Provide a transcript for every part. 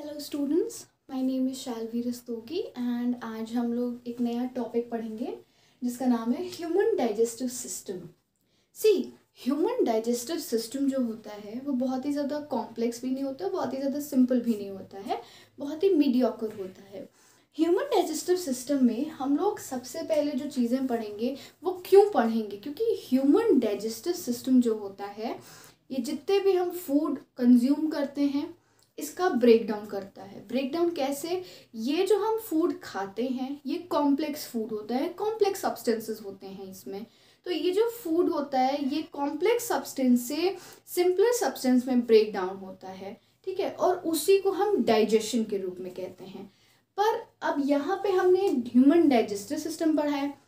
Hello students, my name is Shalvi Rastogi and आज हम लोग एक नया टॉपिक पढ़ेंगे जिसका नाम है ह्यूमन डाइजेस्टिव सिस्टम। सी, ह्यूमन डाइजेस्टिव सिस्टम जो होता है वो बहुत ही ज़्यादा कॉम्प्लेक्स भी नहीं होता, बहुत ही ज़्यादा सिंपल भी नहीं होता है, बहुत ही मीडियोकर होता है। ह्यूमन डाइजेस्टिव सिस्टम में हम लोग सबसे पहले जो चीज़ें पढ़ेंगे वो क्यों पढ़ेंगे, क्योंकि ह्यूमन डाइजेस्टिव सिस्टम जो होता है ये जितने भी हम फूड कंज्यूम करते हैं इसका ब्रेक डाउन करता है। ब्रेक डाउन कैसे? ये जो हम फूड खाते हैं ये कॉम्प्लेक्स फूड होता है, कॉम्प्लेक्स सब्सटेंसेस होते हैं इसमें। तो ये जो फूड होता है ये कॉम्प्लेक्स सब्सटेंस से सिंपलर सब्सटेंस में ब्रेक डाउन होता है, ठीक है, और उसी को हम डाइजेशन के रूप में कहते हैं। पर अब यहाँ पे हमने ह्यूमन डाइजेस्टिव सिस्टम पढ़ा है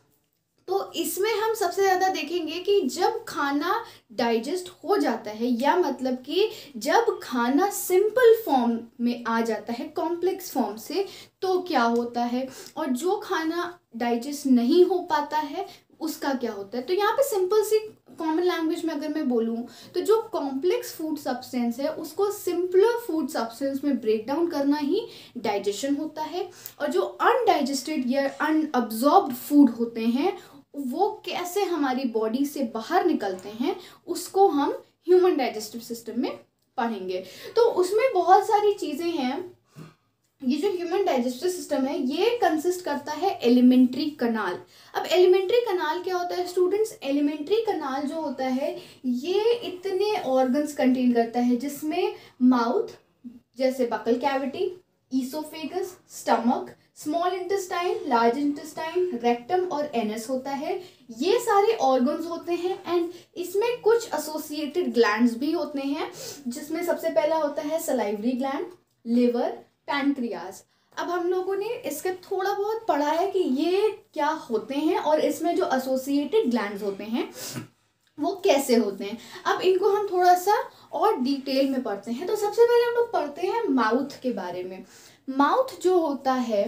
तो इसमें हम सबसे ज़्यादा देखेंगे कि जब खाना डाइजेस्ट हो जाता है या मतलब कि जब खाना सिंपल फॉर्म में आ जाता है कॉम्प्लेक्स फॉर्म से तो क्या होता है, और जो खाना डाइजेस्ट नहीं हो पाता है उसका क्या होता है। तो यहाँ पे सिंपल सी कॉमन लैंग्वेज में अगर मैं बोलूँ तो जो कॉम्प्लेक्स फूड सब्सटेंस है उसको सिंपलर फूड सब्सटेंस में ब्रेक डाउन करना ही डाइजेशन होता है, और जो अनडाइजेस्टेड या अनअब्जॉर्ब्ड फूड होते हैं वो कैसे हमारी बॉडी से बाहर निकलते हैं उसको हम ह्यूमन डाइजेस्टिव सिस्टम में पढ़ेंगे। तो उसमें बहुत सारी चीज़ें हैं। ये जो ह्यूमन डाइजेस्टिव सिस्टम है ये कंसिस्ट करता है एलिमेंट्री कनाल। अब एलिमेंट्री कनाल क्या होता है स्टूडेंट्स? एलिमेंट्री कनाल जो होता है ये इतने ऑर्गन्स कंटेन करता है जिसमें माउथ जैसे buccal cavity, oesophagus, stomach, small intestine, large intestine, rectum और एनस होता है। ये सारे ऑर्गन्स होते हैं एंड इसमें कुछ एसोसिएटेड ग्लैंड्स भी होते हैं जिसमें सबसे पहला होता है सलाइवरी ग्लैंड, लिवर, पैनक्रियाज। अब हम लोगों ने इसके थोड़ा बहुत पढ़ा है कि ये क्या होते हैं और इसमें जो एसोसिएटेड ग्लैंड्स होते हैं वो कैसे होते हैं। अब इनको हम थोड़ा सा और डिटेल में पढ़ते हैं। तो सबसे पहले हम लोग पढ़ते हैं माउथ के बारे में। माउथ जो होता है,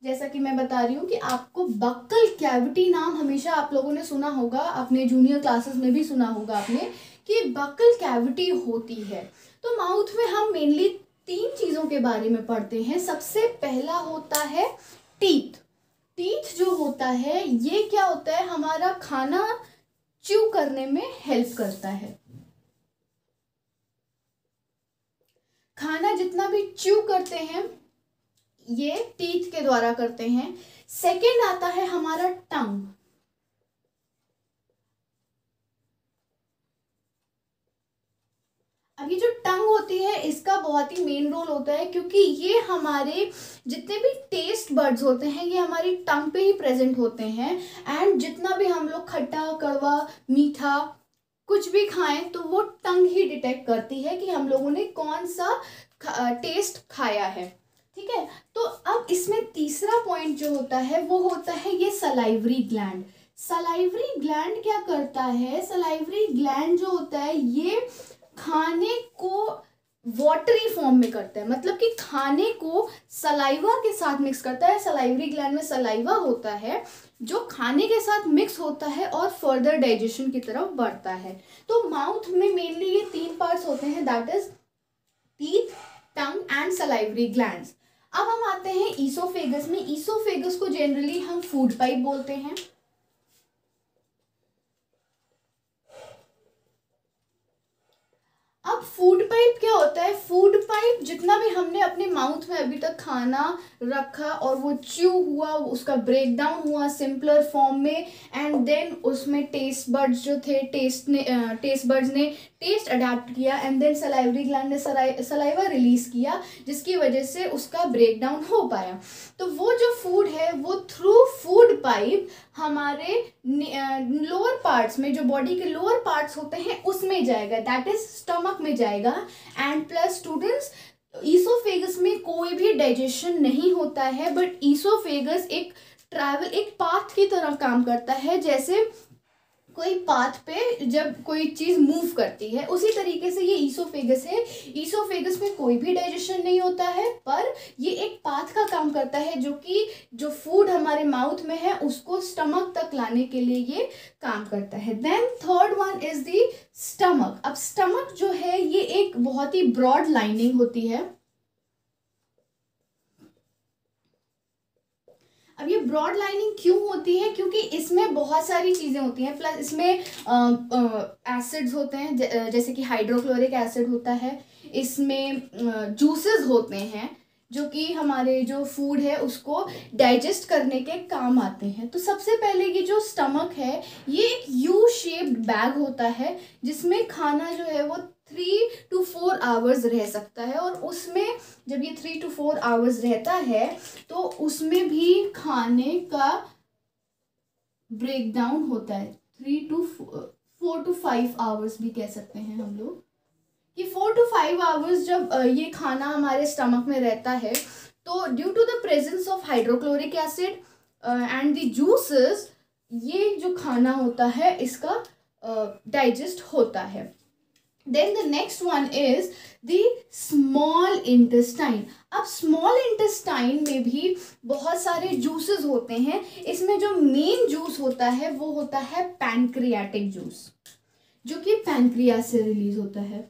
जैसा कि मैं बता रही हूँ कि आपको बक्कल कैविटी नाम हमेशा आप लोगों ने सुना होगा, अपने जूनियर क्लासेस में भी सुना होगा आपने कि बक्कल कैविटी होती है। तो माउथ में हम मेनली 3 चीज़ों के बारे में पढ़ते हैं। सबसे पहला होता है टीथ। टीथ जो होता है ये क्या होता है, हमारा खाना च्यू करने में हेल्प करता है। खाना जितना भी च्यू करते हैं ये टीथ के द्वारा करते हैं। सेकेंड आता है हमारा टंग। अब ये जो टंग होती है इसका बहुत ही मेन रोल होता है क्योंकि ये हमारे जितने भी टेस्ट बर्ड्स होते हैं ये हमारी टंग पे ही प्रेजेंट होते हैं। एंड जितना भी हम लोग खट्टा, कड़वा, मीठा कुछ भी खाएं तो वो टंग ही डिटेक्ट करती है कि हम लोगों ने कौन सा टेस्ट खाया है, ठीक है। तो अब इसमें तीसरा पॉइंट जो होता है वो होता है ये सलाइवरी ग्लैंड। सलाइवरी ग्लैंड क्या करता है? सलाइवरी ग्लैंड जो होता है ये खाने को वाटरी फॉर्म में करता है, मतलब कि खाने को सलाइवा के साथ मिक्स करता है। सलाइवरी ग्लैंड में सलाइवा होता है जो खाने के साथ मिक्स होता है और फर्दर डाइजेशन की तरफ बढ़ता है। तो माउथ में मेनली ये 3 पार्ट्स होते हैं, that is teeth, tongue and salivary glands. अब हम आते हैं ईसोफेगस में। ईसोफेगस को जनरली हम फूड पाइप बोलते हैं। अब फूड पाइप क्या होता है? फूड पाइप जितना भी हमने अपने माउथ में अभी तक खाना रखा और वो च्यू हुआ, उसका ब्रेक डाउन हुआ सिंपलर फॉर्म में, एंड देन उसमें टेस्ट बर्ड्स जो थे टेस्ट बर्ड्स ने टेस्ट अडेप्ट किया एंड देन सलाइवरी ग्लैंड ने सलाइवा रिलीज किया जिसकी वजह से उसका ब्रेक डाउन हो पाया। तो वो जो फूड है वो थ्रू फूड पाइप हमारे लोअर पार्ट्स में, जो बॉडी के लोअर पार्ट्स होते हैं उसमें जाएगा, दैट इज स्टमक में जाएगा। एंड प्लस स्टूडेंट्स, ईसोफेगस में कोई भी डाइजेशन नहीं होता है बट ईसोफेगस एक पाथ की तरह काम करता है। जैसे कोई पाथ पे जब कोई चीज़ मूव करती है उसी तरीके से ये ईसोफेगस है। ईसोफेगस में कोई भी डाइजेशन नहीं होता है पर ये एक पाथ का काम करता है जो कि जो फूड हमारे माउथ में है उसको स्टमक तक लाने के लिए ये काम करता है। Then third one is the stomach. अब स्टमक जो है ये एक बहुत ही ब्रॉड लाइनिंग होती है अब ये ब्रॉड लाइनिंग क्यों होती है? क्योंकि इसमें बहुत सारी चीज़ें होती हैं, प्लस इसमें एसिड्स होते हैं, जैसे कि हाइड्रोक्लोरिक एसिड होता है, इसमें जूसेस होते हैं जो कि हमारे जो फूड है उसको डाइजेस्ट करने के काम आते हैं। तो सबसे पहले ये जो स्टमक है ये एक यू शेप्ड बैग होता है जिसमें खाना जो है वो 3 to 4 आवर्स रह सकता है, और उसमें जब ये 3 to 4 आवर्स रहता है तो उसमें भी खाने का ब्रेकडाउन होता है। 4 to 5 आवर्स भी कह सकते हैं हम लोग कि 4 to 5 आवर्स जब ये खाना हमारे स्टमक में रहता है तो due to the presence of hydrochloric acid and the juices ये जो खाना होता है इसका डाइजेस्ट होता है। Then the next one is the small intestine. अब स्मॉल इंटेस्टाइन में भी बहुत सारे जूसेस होते हैं। इसमें जो मेन जूस होता है वो होता है पैनक्रियाटिक जूस, जो कि पैनक्रियास से रिलीज होता है।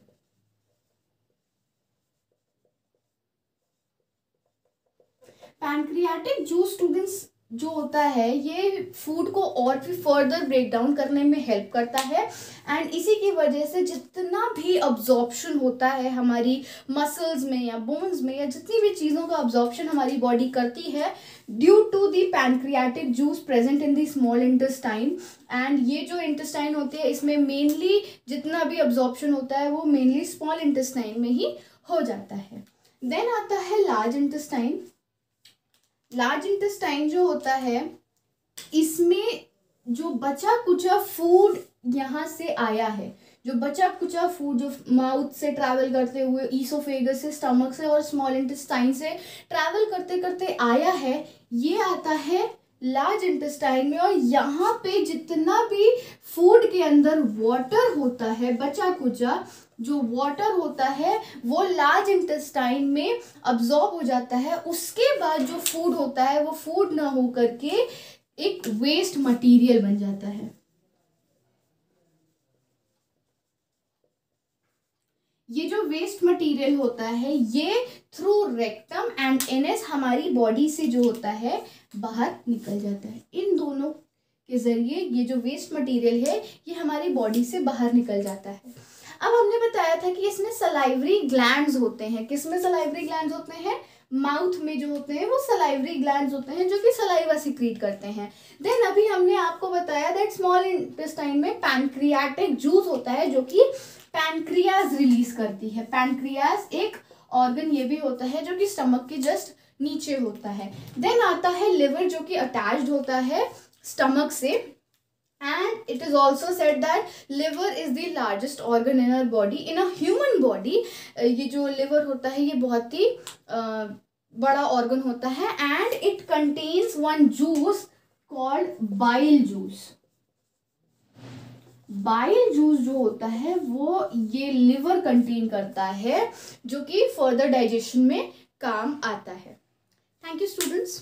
पैनक्रियाटिक जूस स्टूडेंट्स जो होता है ये फूड को और भी फर्दर ब्रेक डाउन करने में हेल्प करता है, एंड इसी की वजह से जितना भी अब्जॉर्प्शन होता है हमारी मसल्स में या बोन्स में या जितनी भी चीज़ों का अब्जॉर्प्शन हमारी बॉडी करती है due to the pancreatic juice present in the small intestine. And ये जो इंटेस्टाइन होते हैं इसमें मेनली जितना भी अब्जॉर्प्शन होता है वो मेनली स्मॉल इंटेस्टाइन में ही हो जाता है। देन आता है लार्ज इंटेस्टाइन। लार्ज इंटेस्टाइन जो होता है इसमें जो बचा कुचा फूड यहाँ से आया है, जो बचा कुचा फूड जो माउथ से ट्रैवल करते हुए ईसोफेगस से, स्टमक से और स्मॉल इंटेस्टाइन से ट्रैवल करते करते आया है, ये आता है लार्ज इंटेस्टाइन में। और यहाँ पे जितना भी फूड के अंदर वाटर होता है, बचा कुचा जो वाटर होता है वो लार्ज इंटेस्टाइन में अब्जॉर्ब हो जाता है। उसके बाद जो फूड होता है वो फूड ना हो करके एक वेस्ट मटेरियल बन जाता है। ये जो वेस्ट मटेरियल होता है ये थ्रू रेक्टम एंड एनएस हमारी बॉडी से जो होता है बाहर निकल जाता है। इन दोनों के जरिए ये जो वेस्ट मटेरियल है ये हमारी बॉडी से बाहर निकल जाता है। अब हमने बताया था कि इसमें सलाइवरी ग्लैंड्स होते हैं। किसमें सलाइवरी ग्लैंड्स होते हैं? माउथ में जो होते हैं वो सलाइवरी ग्लैंड्स होते हैं जो कि सलाइवा सिक्रीट करते हैं। देन अभी हमने आपको बताया दैट स्मॉल इंटेस्टाइन में पैनक्रियाटिक जूस होता है जो कि पैनक्रियाज रिलीज करती है। पैनक्रियाज एक ऑर्गन ये भी होता है जो कि स्टमक के जस्ट नीचे होता है। देन आता है लिवर जो कि अटैच्ड होता है स्टमक से, and it is also said that liver is the largest organ in our body. in a human body ये जो liver होता है ये बहुत ही बड़ा organ होता है, and it contains one juice called bile juice. bile juice जो होता है वो ये liver contain करता है जो कि further digestion में काम आता है। Thank you students.